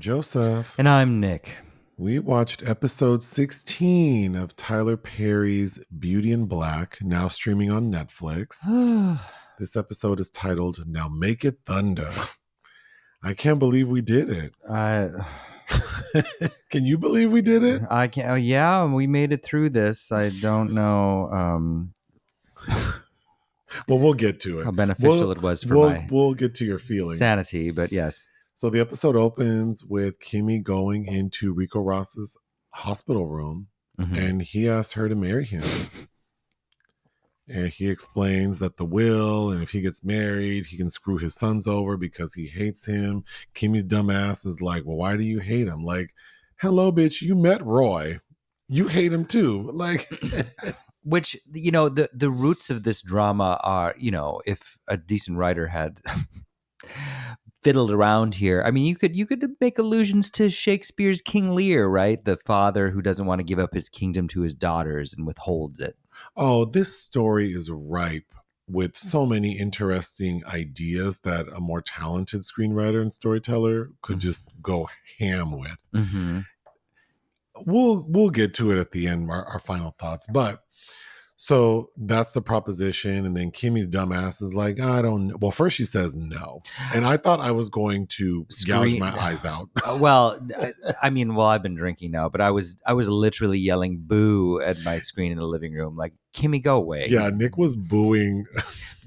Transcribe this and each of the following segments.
Joseph. And I'm Nick. We watched episode 16 of Tyler Perry's Beauty in Black, now streaming on Netflix. This episode is titled, Now Make It Thunder. I can't believe we did it. Can you believe we did it? I can't. Oh, yeah, we made it through this. I don't know Well, we'll get to it. how beneficial it was for we'll get to your feelings. Sanity, but yes. So the episode opens with Kimmie going into Rico Ross's hospital room, and he asks her to marry him. And he explains that the will, and if he gets married, he can screw his sons over because he hates him. Kimmie's dumb ass is like, well, why do you hate him? Like, hello, bitch, you met Roy. You hate him too. Like, which, you know, the roots of this drama are, you know, if a decent writer had fiddled around here. I mean, you could make allusions to Shakespeare's King Lear, right? The father who doesn't want to give up his kingdom to his daughters and withholds it. Oh, this story is ripe with so many interesting ideas that a more talented screenwriter and storyteller could just go ham with. We'll get to it at the end, our final thoughts. But so that's the proposition. And then Kimmie's dumbass is like, I don't know. Well, first she says no. And I thought I was going to gouge my eyes out. I mean, I've been drinking now, but I was literally yelling boo at my screen in the living room. Like, Kimmie, go away. Yeah, Nick was booing.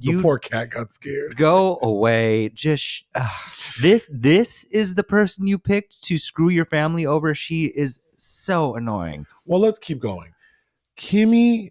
The poor cat got scared. Go away. Just this is the person you picked to screw your family over. She is so annoying. Well, let's keep going. Kimmie,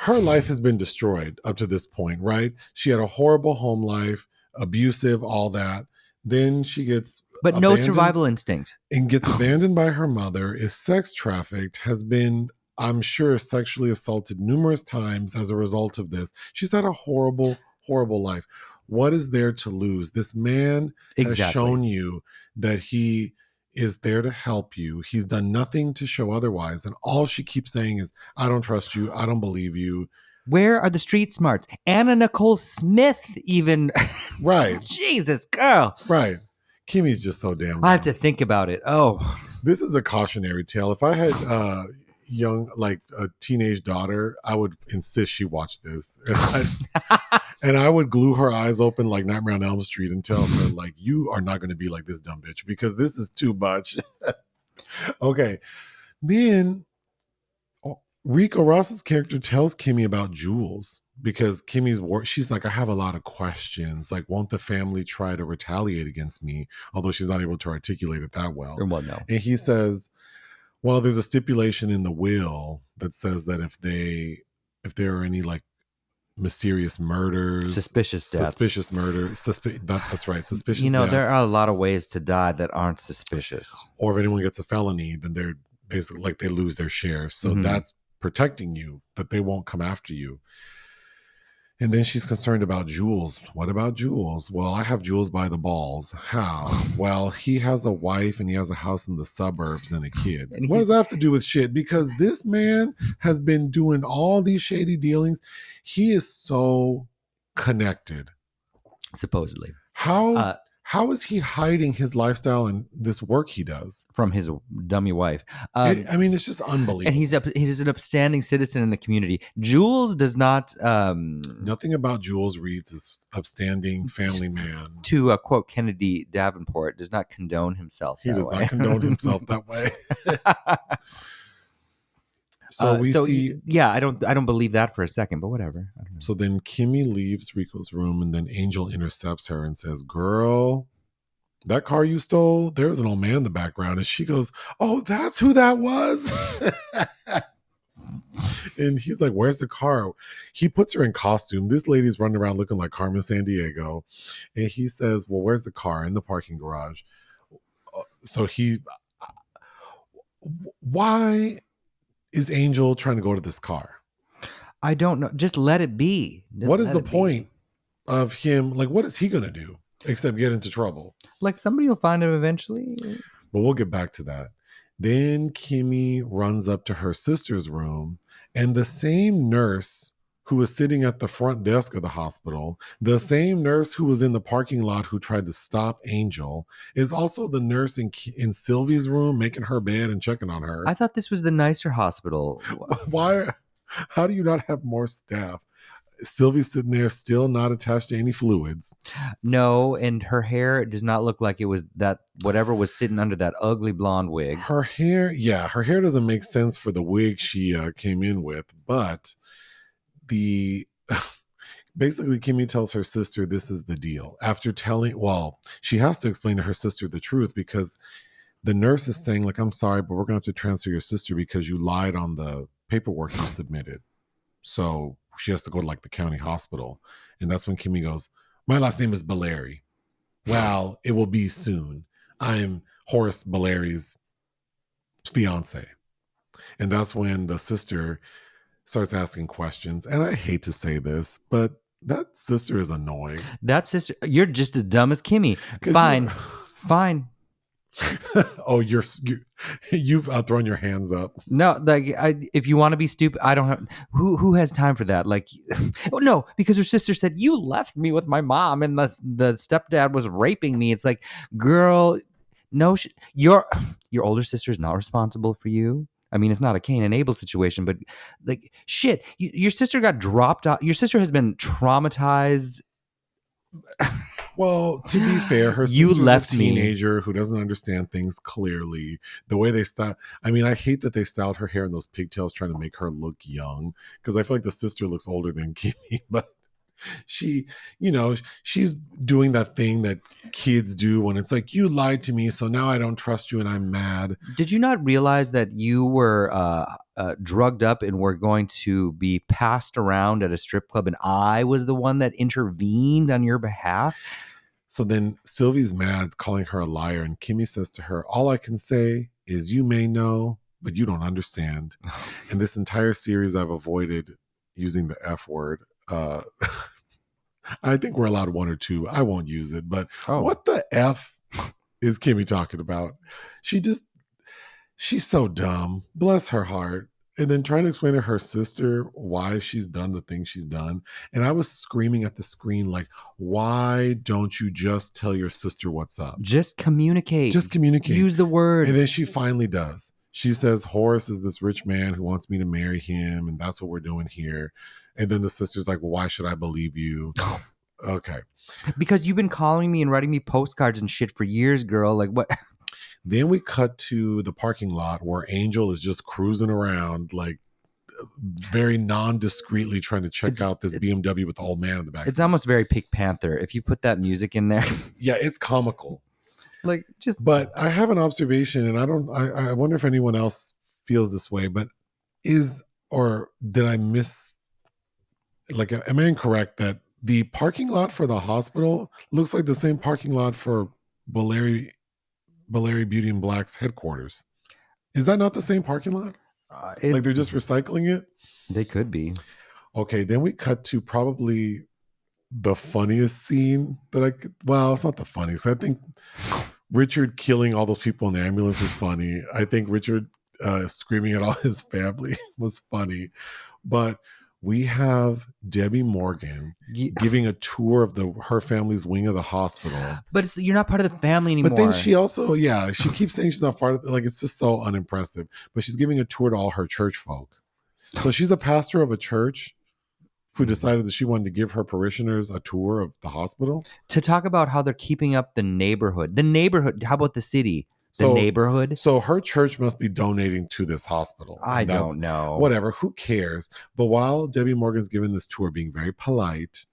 her life has been destroyed up to this point, right? She had a horrible home life, abusive, all that. Then she gets no survival instinct. And gets abandoned by her mother, is sex trafficked, has been, I'm sure, sexually assaulted numerous times as a result of this. She's had a horrible, horrible life. What is there to lose? This man has shown you that he is there to help you. He's done nothing to show otherwise. And all she keeps saying is, I don't trust you. I don't believe you. Where are the street smarts? Anna Nicole Smith even. Right. Jesus, girl. Right. Kimmie's just so damn dumb. I have to think about it. Oh. This is a cautionary tale. If I had a teenage daughter, I would insist she watch this. And I would glue her eyes open like Nightmare on Elm Street and tell her, like, you are not going to be like this dumb bitch because this is too much. Okay. Then Rico Ross's character tells Kimmie about Jules because Kimmie's she's like, I have a lot of questions. Like, won't the family try to retaliate against me? Although she's not able to articulate it that well. Well, no. And he says, well, there's a stipulation in the will that says that if there are any like mysterious murders, suspicious deaths, suspicious murder, that's right, suspicious deaths. There are a lot of ways to die that aren't suspicious. Or if anyone gets a felony, then they're basically like they lose their share. So that's protecting you, that they won't come after you. And then she's concerned about Jules. What about Jules? Well, I have Jules by the balls. How? Well, he has a wife and he has a house in the suburbs and a kid. And what does that have to do with shit? Because this man has been doing all these shady dealings. He is so connected. Supposedly. How is he hiding his lifestyle and this work he does from his dummy wife? I mean, it's just unbelievable. And he's an upstanding citizen in the community. Jules does not. Nothing about Jules reads as upstanding family man. To quote Kennedy Davenport, does not condone himself. He does not condone himself that way. So see. Yeah, I don't believe that for a second, but whatever. I don't know. So then Kimmie leaves Rico's room, and then Angel intercepts her and says, "Girl, that car you stole, there was an old man in the background." And she goes, "Oh, that's who that was." And he's like, "Where's the car?" He puts her in costume. This lady's running around looking like Carmen Sandiego, and he says, "Well, where's the car?" "In the parking garage." So why is Angel trying to go to this car? I don't know. Just let it be. What is the point of him? Like, what is he going to do except get into trouble? Like, somebody will find him eventually. But we'll get back to that. Then Kimmie runs up to her sister's room, and the same nurse who was sitting at the front desk of the hospital, the same nurse who was in the parking lot who tried to stop Angel, is also the nurse in Sylvie's room making her bed and checking on her. I thought this was the nicer hospital. Why? How do you not have more staff? Sylvie's sitting there still not attached to any fluids. No, and her hair does not look like it was that whatever was sitting under that ugly blonde wig. Her hair doesn't make sense for the wig she came in with, but the basically Kimmie tells her sister this is the deal. After she has to explain to her sister the truth because the nurse is saying, like, I'm sorry, but we're gonna have to transfer your sister because you lied on the paperwork you submitted. So she has to go to like the county hospital. And that's when Kimmie goes, my last name is Bellarie. Well, it will be soon. I'm Horace Bellarie's fiance. And that's when the sister starts asking questions. And I hate to say this, but that sister is annoying. That sister, you're just as dumb as Kimmie. Fine. Fine. Oh, you've thrown your hands up. No, like if you want to be stupid, I don't have who has time for that. Like, oh no, because her sister said you left me with my mom and the stepdad was raping me. It's like, girl, no, your older sister is not responsible for you. I mean, it's not a Cain and Abel situation, but like, shit, your sister got dropped off. Your sister has been traumatized. Well, to be fair, her sister's a teenager who doesn't understand things clearly. The way they style, I mean, I hate that they styled her hair in those pigtails trying to make her look young because I feel like the sister looks older than Kimmie, but she's doing that thing that kids do when it's like, you lied to me, so now I don't trust you and I'm mad. Did you not realize that you were drugged up and were going to be passed around at a strip club and I was the one that intervened on your behalf? So then Sylvie's mad, calling her a liar, and Kimmie says to her, all I can say is you may know, but you don't understand. And this entire series I've avoided using the F word. I think we're allowed one or two. I won't use it, but What the F is Kimmie talking about? She's so dumb. Bless her heart. And then trying to explain to her sister why she's done the thing she's done. And I was screaming at the screen like, why don't you just tell your sister what's up? Just communicate. Use the words. And then she finally does. She says, Horace is this rich man who wants me to marry him. And that's what we're doing here. And then the sister's like, well, why should I believe you? Okay. Because you've been calling me and writing me postcards and shit for years, girl. Like what? Then we cut to the parking lot where Angel is just cruising around, like very non-discreetly trying to check out this BMW with the old man in the back. It's almost very Pink Panther. If you put that music in there. Yeah, it's comical. Like But I have an observation, and I wonder if anyone else feels this way, but did I miss, like, am I incorrect that the parking lot for the hospital looks like the same parking lot for Bellarie Beauty and Black's headquarters? Is that not the same parking lot? Like they're just recycling it? They could be. Okay, then we cut to probably the funniest scene it's not the funniest. I think Richard killing all those people in the ambulance was funny. I think Richard screaming at all his family was funny. But we have Debbie Morgan giving a tour of her family's wing of the hospital. But you're not part of the family anymore. But then she also, she keeps saying she's not part of it. Like, it's just so unimpressive. But she's giving a tour to all her church folk. So she's the pastor of a church who decided that she wanted to give her parishioners a tour of the hospital. To talk about how they're keeping up the neighborhood. The neighborhood, how about the city? Neighborhood. So her church must be donating to this hospital. I don't know. Whatever, who cares? But while Debbie Morgan's giving this tour, being very polite,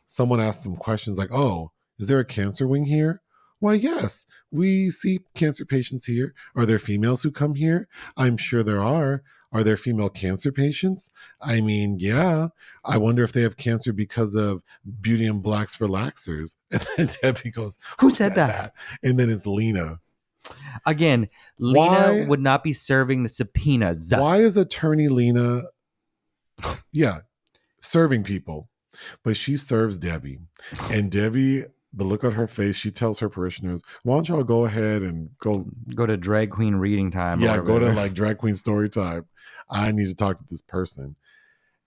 someone asks some questions like, oh, is there a cancer wing here? Why, yes, we see cancer patients here. Are there females who come here? I'm sure there are. Are there female cancer patients? I mean, yeah. I wonder if they have cancer because of Beauty and Black's relaxers. And then Debbie goes, who said that? And then it's Lena. Again, Lena would not be serving the subpoenas. Why is attorney Lena serving people? But she serves Debbie. And Debbie, the look on her face, she tells her parishioners, why don't y'all go ahead and go to drag queen reading time. Yeah, go to like drag queen story time. I need to talk to this person.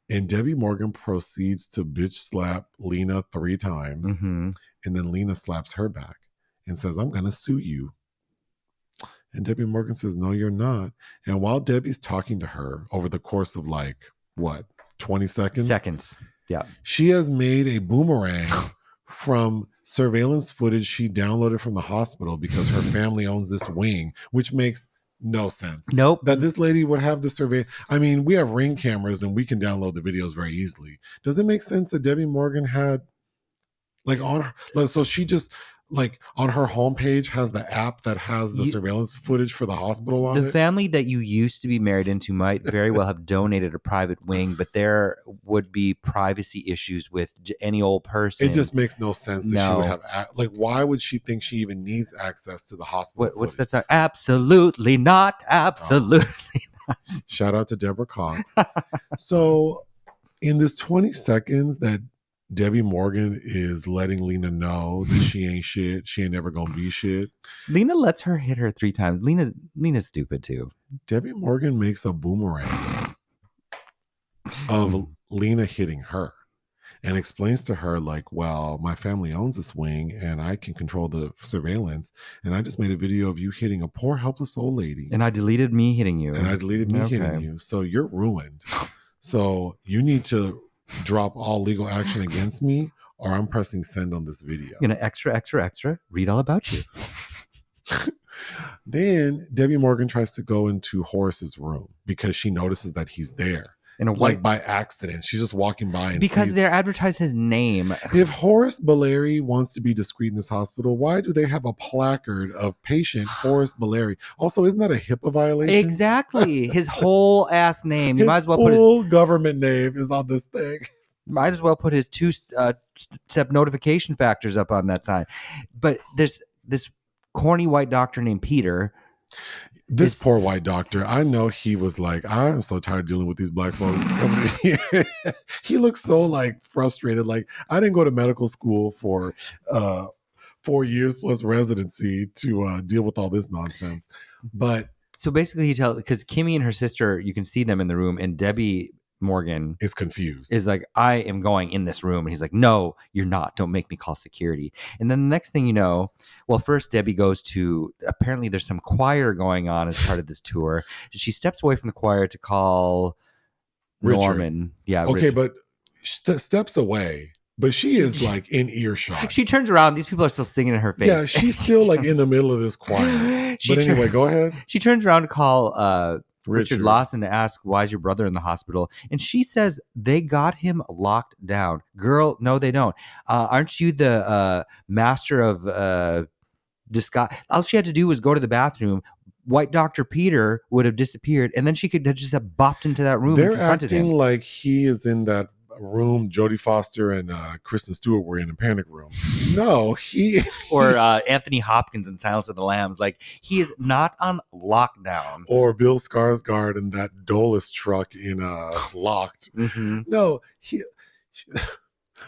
And Debbie Morgan proceeds to bitch slap Lena 3 times. Mm-hmm. And then Lena slaps her back and says, I'm going to sue you. And Debbie Morgan says, no, you're not. And while Debbie's talking to her over the course of 20 seconds? Seconds. Yeah. She has made a boomerang from surveillance footage she downloaded from the hospital because her family owns this wing, which makes no sense. Nope. That this lady would have the survey. I mean, we have Ring cameras and we can download the videos very easily. Does it make sense that Debbie Morgan had so she just on her homepage has the app that has the surveillance footage for the hospital on it? The family that you used to be married into might very well have donated a private wing, but there would be privacy issues with any old person. It just makes no sense that she would have why would she think she even needs access to the hospital? What's that song? Absolutely not. Absolutely not. Shout out to Deborah Cox. So in this 20 seconds that Debbie Morgan is letting Lena know that she ain't shit. She ain't never gonna be shit. Lena lets her hit her 3 times. Lena's stupid too. Debbie Morgan makes a boomerang of Lena hitting her and explains to her well, my family owns this wing and I can control the surveillance. And I just made a video of you hitting a poor helpless old lady. And I deleted me hitting you. Hitting you. So you're ruined. So you need to drop all legal action against me or I'm pressing send on this video. Gonna extra read all about you. Then Debbie Morgan tries to go into Horace's room because she notices that he's there. By accident. She's just walking by and because they're advertised his name. If Horace Bellarie wants to be discreet in this hospital, why do they have a placard of patient Horace Bellarie? Also, isn't that a HIPAA violation? Exactly. His whole ass name. You might as well put his government name is on this thing. Might as well put his 2-step notification factors up on that sign. But there's this corny white doctor named Peter. This poor white doctor, I know he was I'm so tired of dealing with these black folks coming in here. He looks so frustrated. I didn't go to medical school for 4 years plus residency to deal with all this nonsense. But so basically because Kimmie and her sister, you can see them in the room, and Debbie Morgan is confused. Is I am going in this room. And he's like, no, you're not. Don't make me call security. And then the next thing you know, first Debbie goes to, apparently there's some choir going on as part of this tour. She steps away from the choir to call Richard. Norman. Yeah. Okay, Richard. but steps away. But she is in earshot. She turns around. These people are still singing in her face. Yeah, she's still in the middle of this choir. But anyway, go ahead. She turns around to call Richard Lawson to ask, why is your brother in the hospital? And she says, they got him locked down. Girl, no, they don't. Aren't you the master of disguise? All she had to do was go to the bathroom. White Dr. Peter would have disappeared, and then she could just have bopped into that room. They're and confronted acting him. like he is in that room Jodie Foster and Kristen Stewart were in Panic Room. No, he or Anthony Hopkins in Silence of the Lambs. He is not on lockdown. Or Bill Skarsgård in that Dolus truck in Locked. Mm-hmm. No,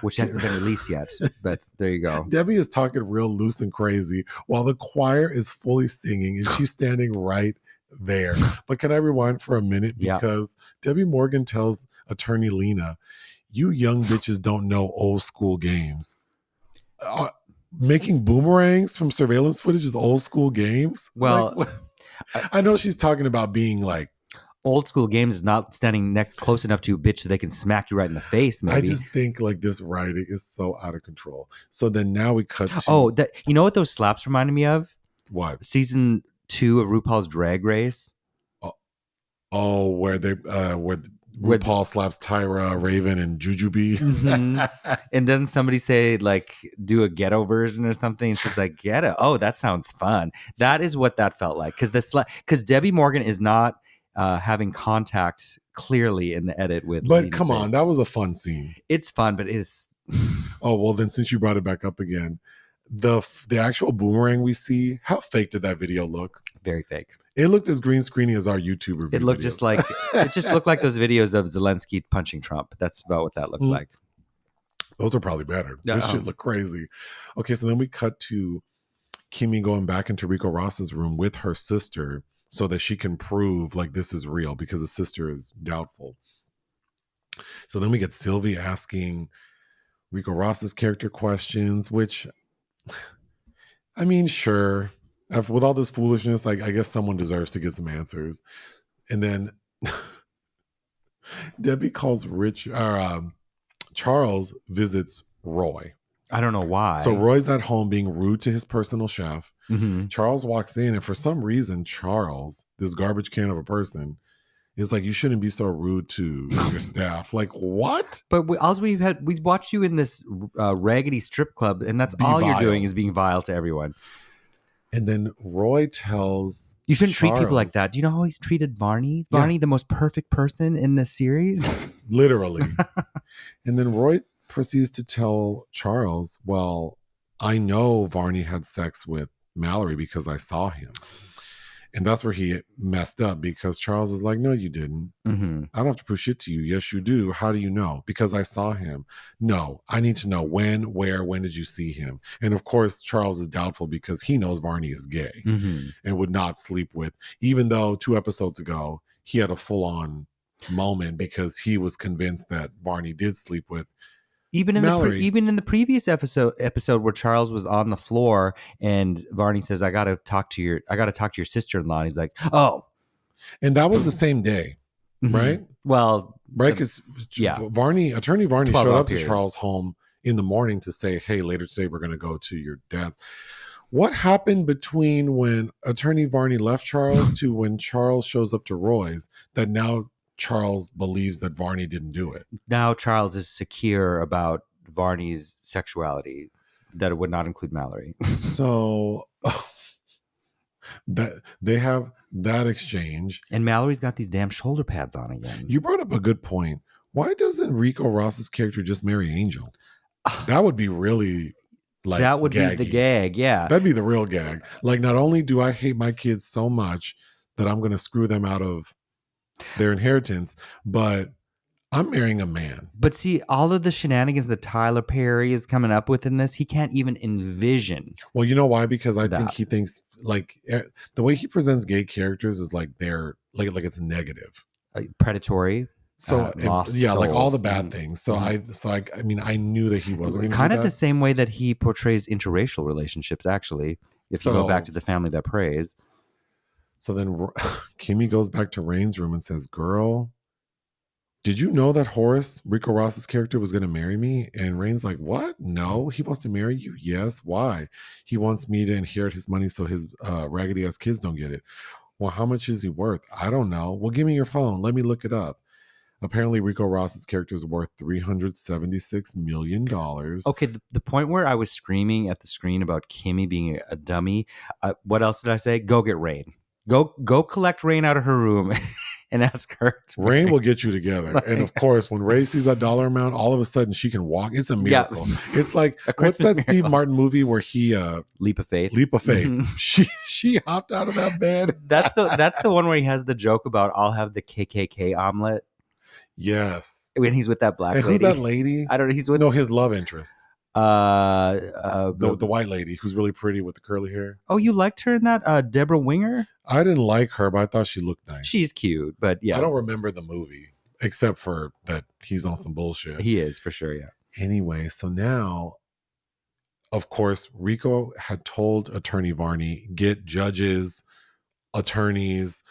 which hasn't been released yet, but there you go. Debbie is talking real loose and crazy while the choir is fully singing and she's standing right there. But can I rewind for a minute? Because Debbie Morgan tells attorney Lena, you young bitches don't know old school games. Making boomerangs from surveillance footage is old school games? Well, I know she's talking about being old school games is not standing close enough to a bitch so they can smack you right in the face, maybe. I just think this writing is so out of control. So then now we cut to... you know what those slaps reminded me of? What? Season 2 of RuPaul's Drag Race. Where RuPaul slaps Tyra, Raven, and Jujubee. Mm-hmm. And doesn't somebody say do a ghetto version or something? And she's like, ghetto? Oh, that sounds fun. That is what that felt like. Because Debbie Morgan is not having contact clearly in the edit with. But come on, that was a fun scene. It's fun, but it's. Oh well, then since you brought it back up again, the actual boomerang we see, how fake did that video look? Very fake. It looked as green screeny as our YouTube review. It looked videos. it just looked like those videos of Zelensky punching Trump. That's about what that looked like. Those are probably better. This shit looked crazy. Okay, so then we cut to Kimmie going back into Rico Ross's room with her sister so that she can prove this is real because the sister is doubtful. So then we get Sylvie asking Rico Ross's character questions, which, I mean, sure. With all this foolishness, like, I guess someone deserves to get some answers. And then Debbie calls Charles visits Roy. I don't know why. So Roy's at home being rude to his personal chef. Mm-hmm. Charles walks in, and for some reason, Charles, this garbage can of a person, is like, you shouldn't be so rude to your staff. Like, what? But we watched you in this raggedy strip club, and that's Be all you're vile. doing is being vile to everyone. And then Roy tells You shouldn't treat people like Charles- that. Do you know how he's treated Varney? Yeah. Varney, the most perfect person in this series. Literally. And then Roy proceeds to tell Charles, well, I know Varney had sex with Mallory because I saw him. And that's where he messed up, because Charles is like, no, you didn't. Mm-hmm. I don't have to prove shit to you. Yes, you do. How do you know? Because I saw him. No, I need to know when, where, when did you see him? And of course, Charles is doubtful because he knows Varney is gay Mm-hmm. and would not sleep with, even though 2 episodes ago, he had a full-on moment because he was convinced that Varney did sleep with Even in Mallory. even in the previous episode where Charles was on the floor and Varney says, I gotta talk to your sister-in-law. And he's like, oh. And that was the same day, Mhm. right? Well, Right, because yeah. Attorney Varney 12 showed hour up to period. Charles' home in the morning to say, hey, later today we're going to go to your dad's. What happened between when Attorney Varney left Charles to when Charles shows up to Roy's that now Charles believes that Varney didn't do it? now Charles is secure about Varney's sexuality, that it would not include Mallory. So that they have that exchange. And Mallory's got these damn shoulder pads on again. You brought up a good point. Why doesn't Rico Ross's character just marry Angel? That would be really like that would gaggy. be the gag, yeah. That'd be the real gag. Like, not only do I hate my kids so much that I'm going to screw them out of their inheritance, but I'm marrying a man. But see, all of the shenanigans that Tyler Perry is coming up with in this, he can't even envision. Well, you know why? Because I think That. he thinks like the way he presents gay characters is like they're like it's negative. Predatory. So lost yeah, like all the souls. bad things. So I mean, I knew that he wasn't going to kind do of that. the same way that he portrays interracial relationships, actually, if you go back to The Family That Prays. So then Kimmie goes back to Rain's room and says, girl, did you know that Horace, Rico Ross's character, was going to marry me? And Rain's like, what? No, he wants to marry you? Yes. Why? He wants me to inherit his money so his raggedy ass kids don't get it. Well, how much is he worth? I don't know. Well, give me your phone. Let me look it up. Apparently, Rico Ross's character is worth $376 million. Okay, the point where I was screaming at the screen about Kimmie being a dummy, what else did I say? Go get Rain. Go collect Rain out of her room and ask her. Rain will get you together. And of course, when Ray sees that dollar amount, all of a sudden she can walk. It's a miracle. Yeah. It's like, what's that Steve Martin movie where he Leap of Faith? Leap of Faith. Mm-hmm. She hopped out of that bed. That's the one where he has the joke about I'll have the KKK omelet. Yes. When he's with that black and lady. Who's that lady? I don't know. He's with his love interest. The white lady who's really pretty with the curly hair. Oh, you liked her in that? Deborah Winger? I didn't like her, but I thought she looked nice. She's cute, but yeah. I don't remember the movie, except for that he's on some bullshit. He is, for sure, yeah. Anyway, so now, of course, Rico had told Attorney Varney, get judges, attorneys,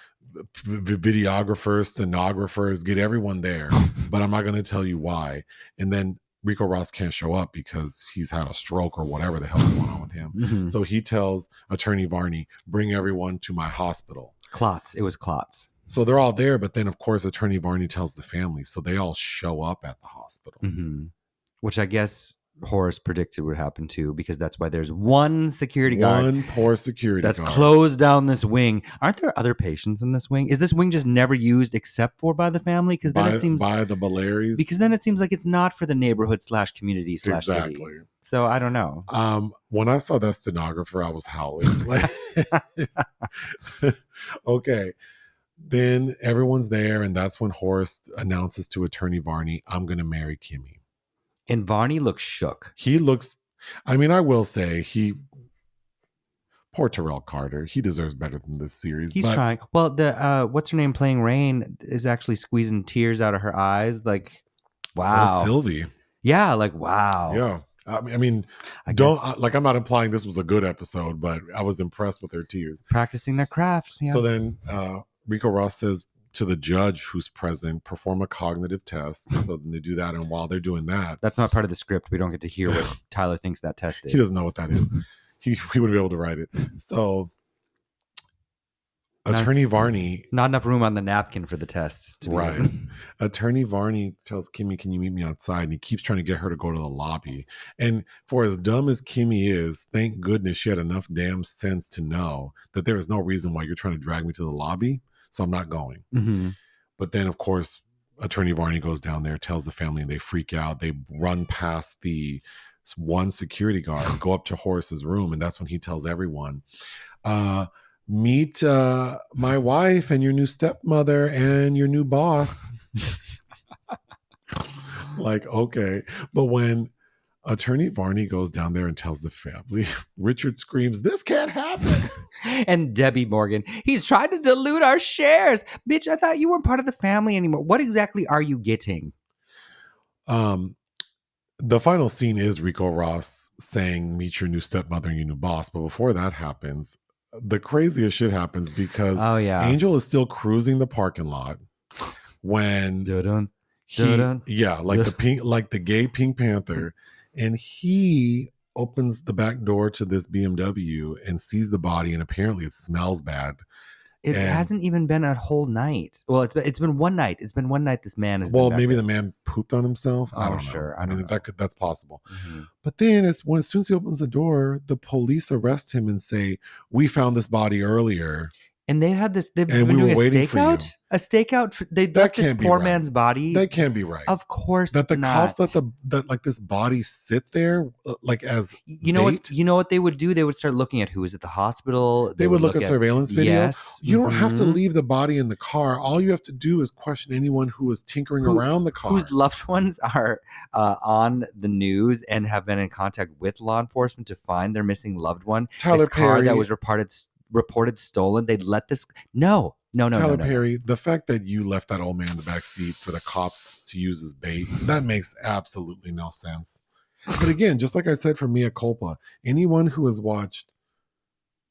videographers, stenographers, get everyone there, but I'm not going to tell you why. And then Rico Ross can't show up because he's had a stroke or whatever the hell's going on with him. Mm-hmm. So he tells Attorney Varney, bring everyone to my hospital. Clots. It was clots. So they're all there, but then of course Attorney Varney tells the family, so they all show up at the hospital. Mm-hmm. Which I guess Horace predicted would happen too, because that's why there's one security guard. One poor security that's guard. closed down this wing. Aren't there other patients in this wing? Is this wing just never used except for by the family? Because then it seems by the Bellaries. Because then it seems like it's not for the neighborhood / community / exactly. city. So I don't know. When I saw that stenographer, I was howling. Like, okay. Then everyone's there, and that's when Horace announces to Attorney Varney, I'm going to marry Kimmie. And Varney looks shook. He looks, I mean, I will say, poor Terrell Carter, he deserves better than this series. He's trying. Well, the what's her name playing Rain is actually squeezing tears out of her eyes. Like, Wow. Sylvie. Yeah, like wow. Yeah. I mean, I don't guess like. I'm not implying this was a good episode, but I was impressed with her tears. practicing their craft. Yeah. So then Rico Ross says to the judge who's present, perform a cognitive test. So then they do that, and while they're doing that, That's not part of the script. We don't get to hear what Tyler thinks that test is. he doesn't know what that is. He would be able to write it. So Attorney Varney, not enough room on the napkin for the test. Right. Attorney Varney tells Kimmie, "Can you meet me outside?" And he keeps trying to get her to go to the lobby. And for as dumb as Kimmie is, thank goodness she had enough damn sense to know that there is no reason why you're trying to drag me to the lobby. So I'm not going. Mm-hmm. But then, of course, Attorney Varney goes down there, tells the family, and they freak out. They run past the one security guard, go up to Horace's room, and that's when he tells everyone, meet my wife and your new stepmother and your new boss. Like, okay. But when Attorney Varney goes down there and tells the family, Richard screams, "This can't happen." And Debbie Morgan, he's trying to dilute our shares. Bitch, I thought you weren't part of the family anymore. What exactly are you getting? The final scene is Rico Ross saying, "Meet your new stepmother and your new boss." But before that happens, the craziest shit happens because Angel is still cruising the parking lot when like the pink, like the gay Pink Panther, and he opens the back door to this BMW and sees the body, and apparently it smells bad. It hasn't even been a whole night. Well, it's been one night. It's been one night. This man has. Well, maybe the man pooped on himself. I don't know. Sure. I mean, that's possible. Mm-hmm. But then, as soon as he opens the door, the police arrest him and say, "We found this body earlier." And they had this. They've been doing a stakeout. A stakeout. They left this poor man's body. That can't be right. Of course, that the cops let that this body sit there like as you know bait? You know what they would do? They would start looking at who was at the hospital. They would look at surveillance video. Yes, you don't have to leave the body in the car. All you have to do is question anyone who was tinkering around the car, whose loved ones are on the news and have been in contact with law enforcement to find their missing loved one. Tyler Perry, car that was reported stolen. They'd let this no. Tyler Perry, the fact that you left that old man in the back seat for the cops to use as bait, that makes absolutely no sense. But again, just like I said for Mea Culpa, anyone who has watched,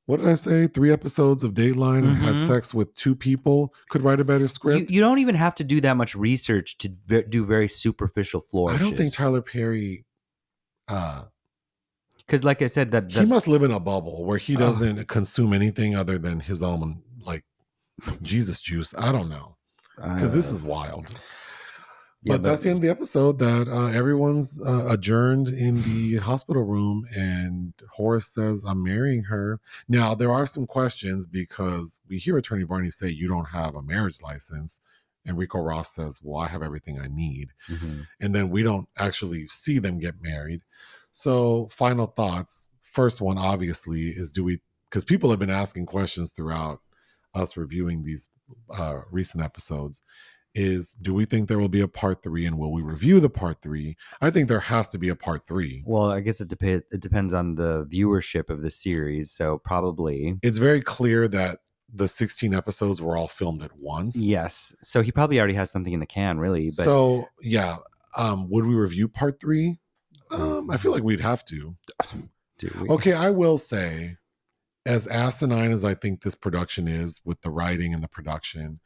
what did I say, 3 episodes of Dateline and had sex with 2 people could write a better script. You don't even have to do that much research to do very superficial flourishes. I don't think Tyler Perry because like I said, that he must live in a bubble where he doesn't consume anything other than his own like Jesus juice. I don't know, because this is wild. But that's the end of the episode. That everyone's adjourned in the hospital room, and Horace says, "I'm marrying her." Now there are some questions because we hear Attorney Varney say, "You don't have a marriage license," and Rico Ross says, "Well, I have everything I need." And then we don't actually see them get married. So, final thoughts. First one, obviously, is because people have been asking questions throughout us reviewing these recent episodes, do we think there will be a part 3, and will we review the part 3? I think there has to be a part 3. Well, I guess it depends on the viewership of the series. So probably. It's very clear that the 16 episodes were all filmed at once. Yes. So he probably already has something in the can, really. But... So, yeah. Would we review part 3? I feel like we'd have to. Okay, I will say, as asinine as I think this production is with the writing and the production,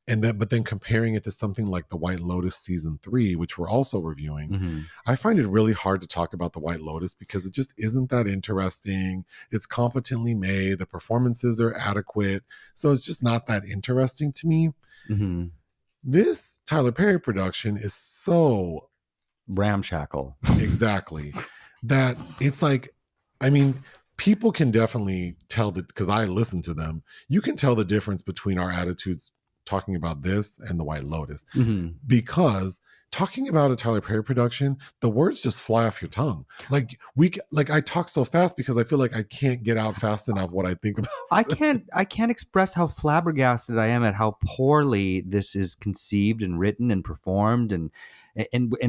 but then comparing it to something like The White Lotus season 3, which we're also reviewing, I find it really hard to talk about The White Lotus because it just isn't that interesting. It's competently made. The performances are adequate. So it's just not that interesting to me. This Tyler Perry production is so ramshackle. Exactly. That it's like, I mean, people can definitely tell that, because I listen to them, you can tell the difference between our attitudes talking about this and The White Lotus. Because talking about a Tyler Perry production, the words just fly off your tongue. Like I talk so fast because I feel like I can't get out fast enough what I think about. I can't express how flabbergasted I am at how poorly this is conceived and written and performed and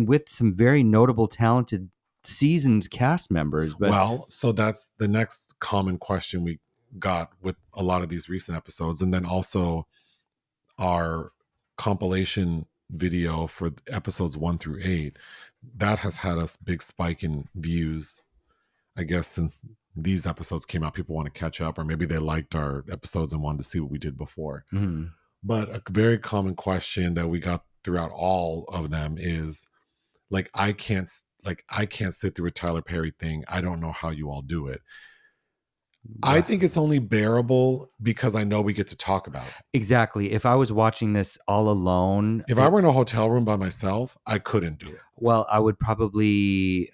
with some very notable, talented, seasoned cast members. But well, so that's the next common question we got with a lot of these recent episodes, and then also our compilation video for episodes 1 through 8, that has had a big spike in views. I guess since these episodes came out, people want to catch up, or maybe they liked our episodes and wanted to see what we did before. Mm-hmm. But a very common question that we got throughout all of them is like, I can't sit through a Tyler Perry thing. I don't know how you all do it. I think it's only bearable because I know we get to talk about it. Exactly. If I was watching this all alone, If I were in a hotel room by myself, I couldn't do it. well, I would probably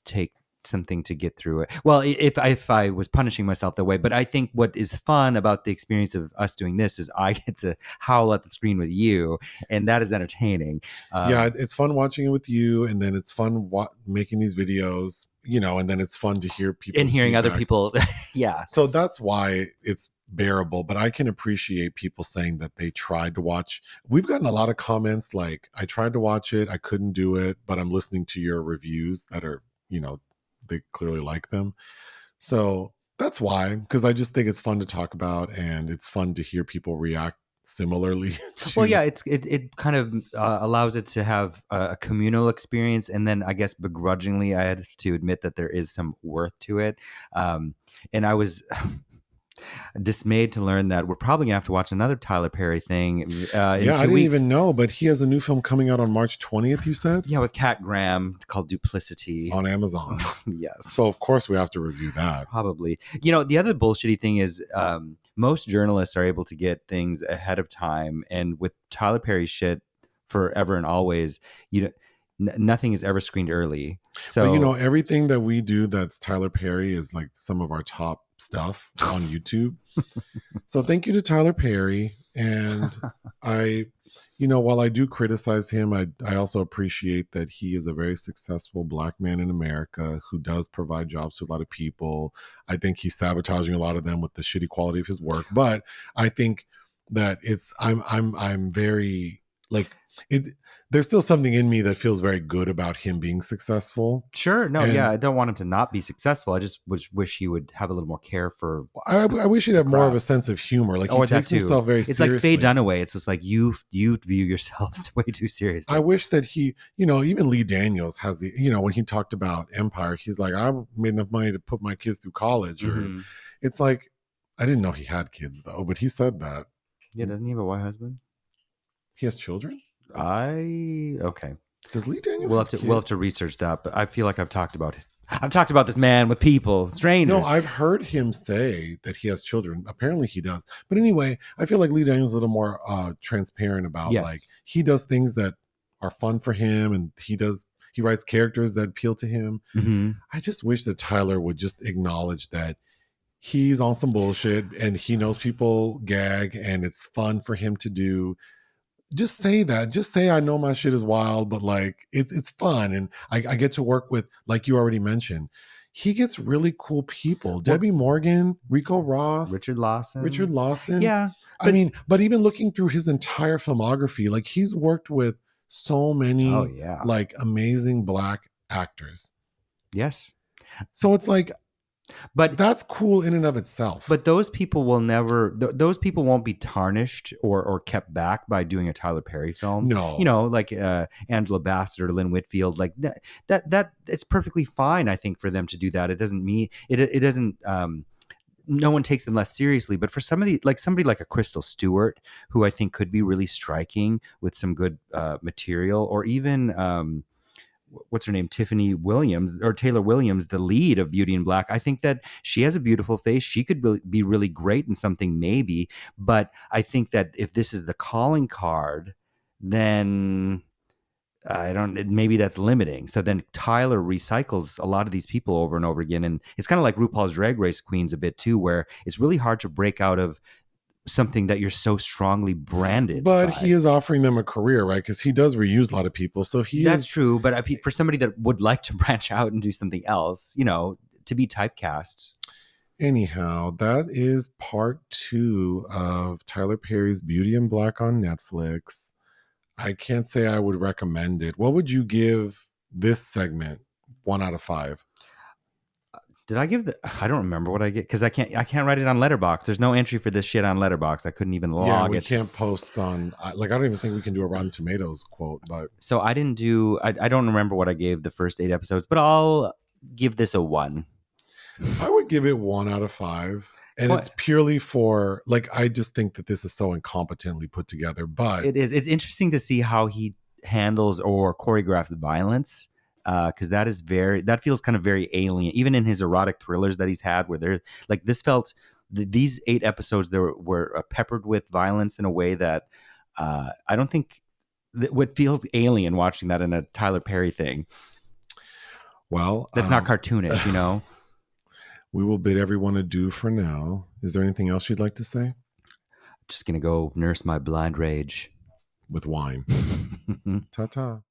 take something to get through it. Well, if I was punishing myself that way, but I think what is fun about the experience of us doing this is I get to howl at the screen with you, and that is entertaining. Yeah, it's fun watching it with you, and then it's fun making these videos, and then it's fun to hear people and hearing feedback. other people. Yeah. So that's why it's bearable, but I can appreciate people saying that they tried to watch. We've gotten a lot of comments like, I tried to watch it, I couldn't do it, but I'm listening to your reviews that are, they clearly like them. So that's why, because I just think it's fun to talk about, and it's fun to hear people react similarly to. Well, yeah, it kind of allows it to have a communal experience, and then I guess begrudgingly I had to admit that there is some worth to it, and I was dismayed to learn that we're probably gonna have to watch another Tyler Perry thing. In 2 I didn't weeks. even know, but he has a new film coming out on March 20th, you said? Yeah, with Kat Graham, called Duplicity On Amazon. Yes. So of course we have to review that. Probably. The other bullshitty thing is most journalists are able to get things ahead of time, and with Tyler Perry's shit forever and always, nothing is ever screened early. So But everything that we do that's Tyler Perry is like some of our top stuff on YouTube. So thank you to Tyler Perry. And while I do criticize him, I also appreciate that he is a very successful Black man in America who does provide jobs to a lot of people. I think he's sabotaging a lot of them with the shitty quality of his work. But I think that I'm very like it. There's still something in me that feels very good about him being successful. sure, no, yeah, I don't want him to not be successful. I just wish he would have a little more care for. I wish he'd have more of a sense of humor. Like, he takes himself very seriously. It's like Faye Dunaway. It's just like you view yourself way too seriously. I wish that he, even Lee Daniels has the, when he talked about Empire, he's like, I made enough money to put my kids through college. Mhm. Or it's like, I didn't know he had kids though, but he said that. Yeah, doesn't he have a white husband? He has children? Okay. Does Lee Daniels We'll have to research that, but I feel like I've talked about this man with people, strangers. No, I've heard him say that he has children. Apparently he does. But anyway, I feel like Lee Daniels is a little more transparent about like, he does things that are fun for him, and he writes characters that appeal to him. Mm-hmm. I just wish that Tyler would just acknowledge that he's on some bullshit and he knows people gag and it's fun for him to do. Just say that. Just say, I know my shit is wild, but like it's fun. And I get to work with, like you already mentioned, he gets really cool people. Debbie Morgan, Rico Ross, Richard Lawson. Yeah. But even looking through his entire filmography, like he's worked with so many like amazing Black actors. Yes. So it's like, but that's cool in and of itself. But those people will never. Those people won't be tarnished or kept back by doing a Tyler Perry film. No, like Angela Bassett or Lynn Whitfield. Like that. It's perfectly fine, I think, for them to do that. It doesn't mean it doesn't. No one takes them less seriously. But for somebody like a Crystle Stewart, who I think could be really striking with some good material, or even. What's her name? Tiffany Williams or Taylor Williams, the lead of Beauty in Black. I think that she has a beautiful face. She could be really great in something, maybe. But I think that if this is the calling card, then maybe that's limiting. So then Tyler recycles a lot of these people over and over again. And it's kind of like RuPaul's Drag Race Queens a bit too, where it's really hard to break out of something that you're so strongly branded. But he is offering them a career, right? Because he does reuse a lot of people. So that's true. But for somebody that would like to branch out and do something else, to be typecast. Anyhow, that is part 2 of Tyler Perry's Beauty in Black on Netflix. I can't say I would recommend it. What would you give this segment 1 out of 5? Did I give the? I don't remember what I get because I can't write it on Letterboxd. There's no entry for this shit on Letterboxd. I couldn't even Yeah, log we it. can't post on like I don't even think we can do a Rotten Tomatoes quote, but So I didn't do. I don't remember what I gave the first 8 episodes, but I'll give this a 1. I would give it 1 out of 5. And What? it's purely for like I just think that this is so incompetently put together. But It is. It's interesting to see how he handles or choreographs violence, because that feels kind of very alien. Even in his erotic thrillers that he's had, where they're like this felt these 8 episodes there were peppered with violence in a way that I don't think what feels alien watching that in a Tyler Perry thing. Well, That's not cartoonish, you know. We will bid everyone adieu for now. Is there anything else you'd like to say? Just gonna go nurse my blind rage with wine. Ta-ta.